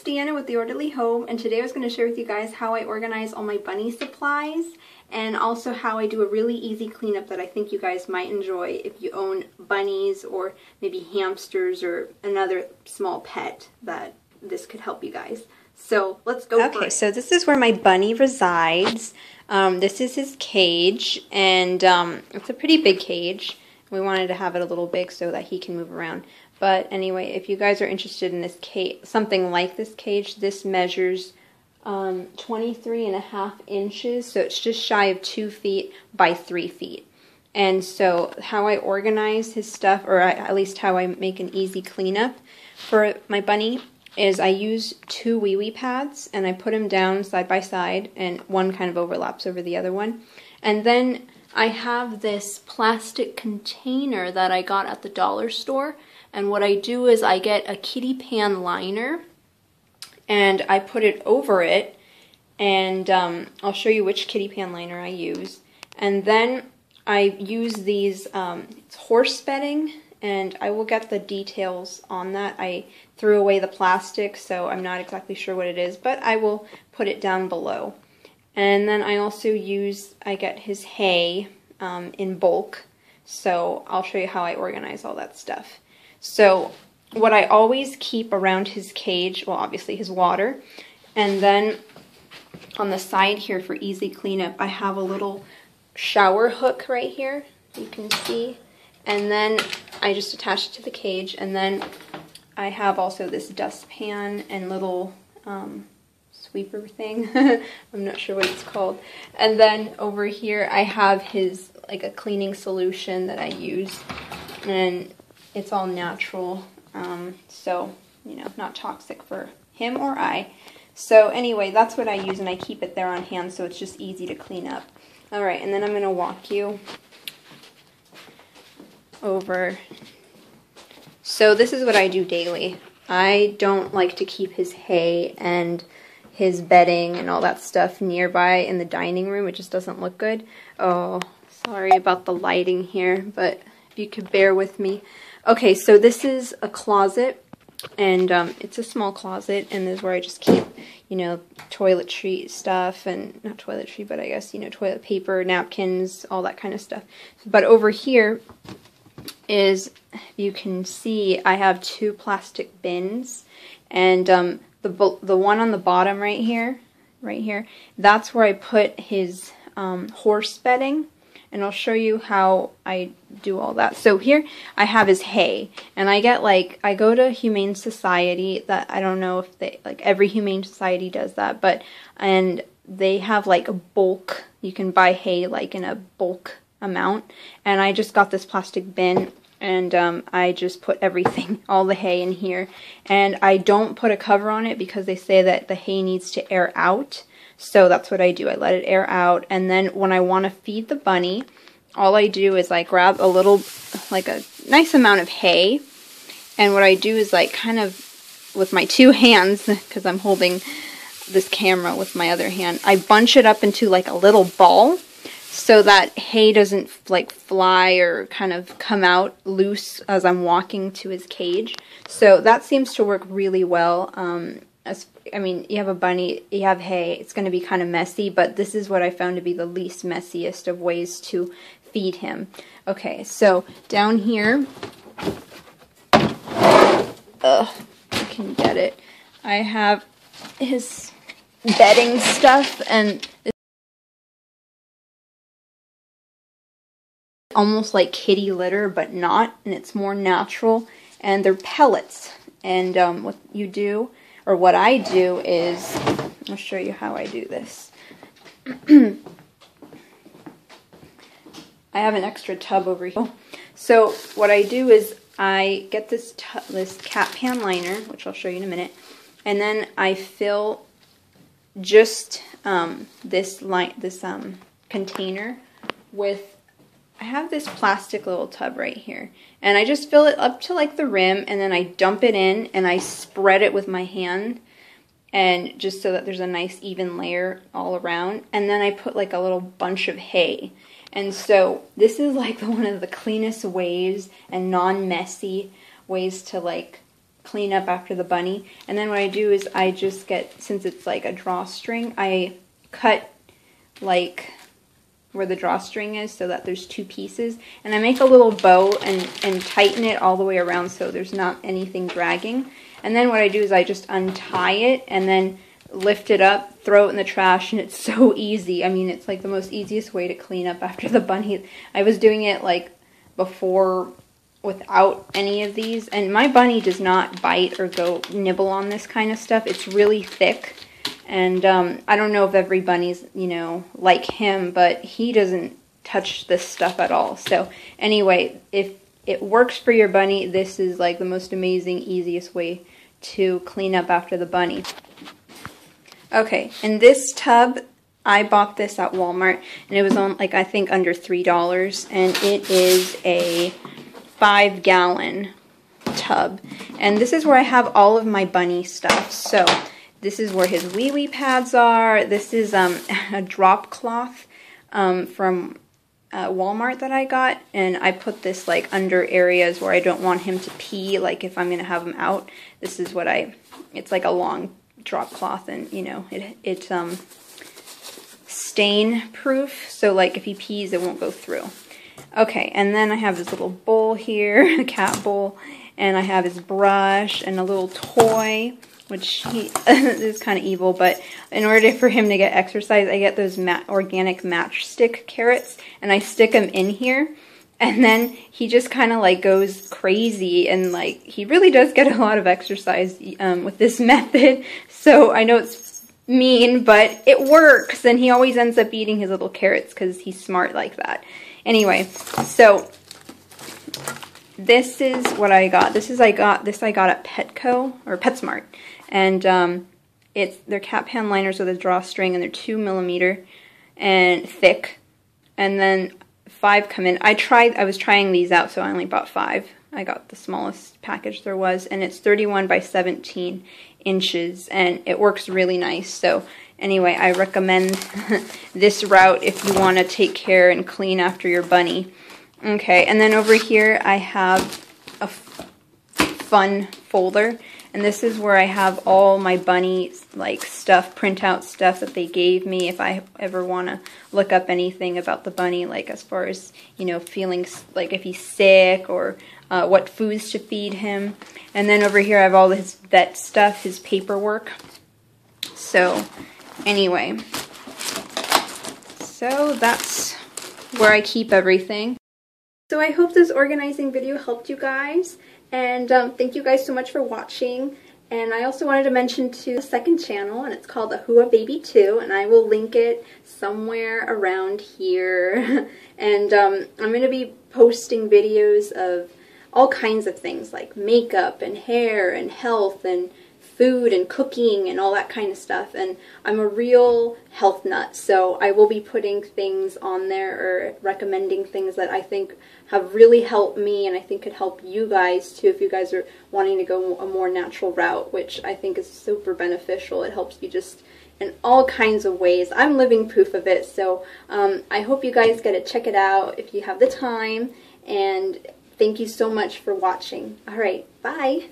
it's Deanna with The Orderly Home, and today I was going to share with you guys how I organize all my bunny supplies and also how I do a really easy cleanup that I think you guys might enjoy if you own bunnies or maybe hamsters or another small pet that this could help you guys. So let's go for it. Okay, so this is where my bunny resides. This is his cage, and it's a pretty big cage. We wanted to have it a little big so that he can move around. But anyway, if you guys are interested in this cage, something like this cage, this measures 23.5 inches, so it's just shy of 2 feet by 3 feet. And so how I organize his stuff, or at least how I make an easy cleanup for my bunny, is I use 2 wee-wee pads, and I put them down side by side, and one kind of overlaps over the other one. And then I have this plastic container that I got at the dollar store, and what I do is I get a kitty pan liner, and I put it over it, and I'll show you which kitty pan liner I use. And then I use these, it's horse bedding, and I will get the details on that. I threw away the plastic, so I'm not exactly sure what it is, but I will put it down below. And then I also I get his hay in bulk, so I'll show you how I organize all that stuff. So what I always keep around his cage, well, obviously his water, and then on the side here for easy cleanup, I have a little shower hook right here, you can see, and then I just attach it to the cage, and then I have also this dustpan and little sweeper thing. I'm not sure what it's called. And then over here I have his, like, a cleaning solution that I use, and it's all natural, so, you know, not toxic for him or I. So anyway, that's what I use, and I keep it there on hand so it's just easy to clean up. Alright, and then I'm going to walk you over. So this is what I do daily. I don't like to keep his hay and his bedding and all that stuff nearby in the dining room. It just doesn't look good. Oh, sorry about the lighting here, but if you could bear with me. Okay, so this is a closet, and it's a small closet, and this is where I just keep, you know, toiletry stuff, and not toiletry, but I guess, you know, toilet paper, napkins, all that kind of stuff. But over here is, you can see, I have 2 plastic bins, and the one on the bottom right here, that's where I put his horse bedding. And I'll show you how I do all that. So here I have his hay, and I get, like, I go to Humane Society, that I don't know if they, like, every Humane Society does that, but, and they have, like, a bulk, you can buy hay, like, in a bulk amount, and I just got this plastic bin, and I just put everything, all the hay in here, and I don't put a cover on it because they say that the hay needs to air out. So that's what I do. I let it air out, and then when I want to feed the bunny, all I do is I grab a little, like a nice amount of hay, and what I do is, like, kind of with my 2 hands, because I'm holding this camera with my other hand, I bunch it up into, like, a little ball so that hay doesn't, like, fly or kind of come out loose as I'm walking to his cage. So that seems to work really well. I mean, you have a bunny, you have hay, it's going to be kind of messy, but this is what I found to be the least messiest of ways to feed him. Okay, so down here, I can get it, I have his bedding stuff, and it's almost like kitty litter, but not, and it's more natural, and they're pellets, and what you do, or what I do is, I'll show you how I do this. I have an extra tub over here. So what I do is I get this cat pan liner, which I'll show you in a minute, and then I fill just this container with, I have this plastic little tub right here, and I just fill it up to, like, the rim, and then I dump it in, and I spread it with my hand, and just so that there's a nice even layer all around, and then I put, like, a little bunch of hay. And so this is, like, one of the cleanest ways and non-messy ways to, like, clean up after the bunny. And then what I do is I just get, since it's like a drawstring, I cut like where the drawstring is so that there's two pieces, and I make a little bow and tighten it all the way around so there's not anything dragging. And then what I do is I just untie it and then lift it up, throw it in the trash, and it's so easy. I mean, it's like the most easiest way to clean up after the bunny. I was doing it like before without any of these, and my bunny does not bite or go nibble on this kind of stuff. It's really thick, and I don't know if every bunny's, you know, like him, but he doesn't touch this stuff at all. So anyway, if it works for your bunny, this is like the most amazing, easiest way to clean up after the bunny. Okay, and this tub, I bought this at Walmart, and it was on, like, I think under $3, and it is a 5-gallon tub. And this is where I have all of my bunny stuff. So this is where his wee-wee pads are. This is a drop cloth from Walmart that I got, and I put this like under areas where I don't want him to pee, like if I'm going to have him out. This is what it's like a long drop cloth, and you know, it's stain proof, so like if he pees it won't go through. Okay, and then I have this little bowl here, a cat bowl, and I have his brush and a little toy, which he is kind of evil, but in order for him to get exercise, I get those organic matchstick carrots, and I stick them in here, and then he just kind of like goes crazy, and like he really does get a lot of exercise with this method. So I know it's mean, but it works, and he always ends up eating his little carrots because he's smart like that. Anyway, so this is what I got. I got at Petco or PetSmart, and they're cat pan liners with a drawstring, and they're 2 millimeter and thick, and then 5 come in. I was trying these out, so I only bought 5. I got the smallest package there was, and it's 31 by 17 inches, and it works really nice. So anyway, I recommend this route if you want to take care and clean after your bunny. Okay, and then over here I have a fun folder, and this is where I have all my bunny like stuff, printout stuff that they gave me if I ever want to look up anything about the bunny, like as far as, you know, feelings, like if he's sick or what foods to feed him. And then over here I have all his vet stuff, his paperwork. So anyway, so that's where I keep everything. So I hope this organizing video helped you guys, and thank you guys so much for watching. And I also wanted to mention to the second channel, and it's called Ahua Baby 2, and I will link it somewhere around here. And I'm going to be posting videos of all kinds of things like makeup and hair and health and food and cooking and all that kind of stuff. And I'm a real health nut, so I will be putting things on there or recommending things that I think have really helped me, and I think could help you guys too if you guys are wanting to go a more natural route, which I think is super beneficial. It helps you just in all kinds of ways. I'm living proof of it, so I hope you guys get to check it out if you have the time, and thank you so much for watching. Alright, bye!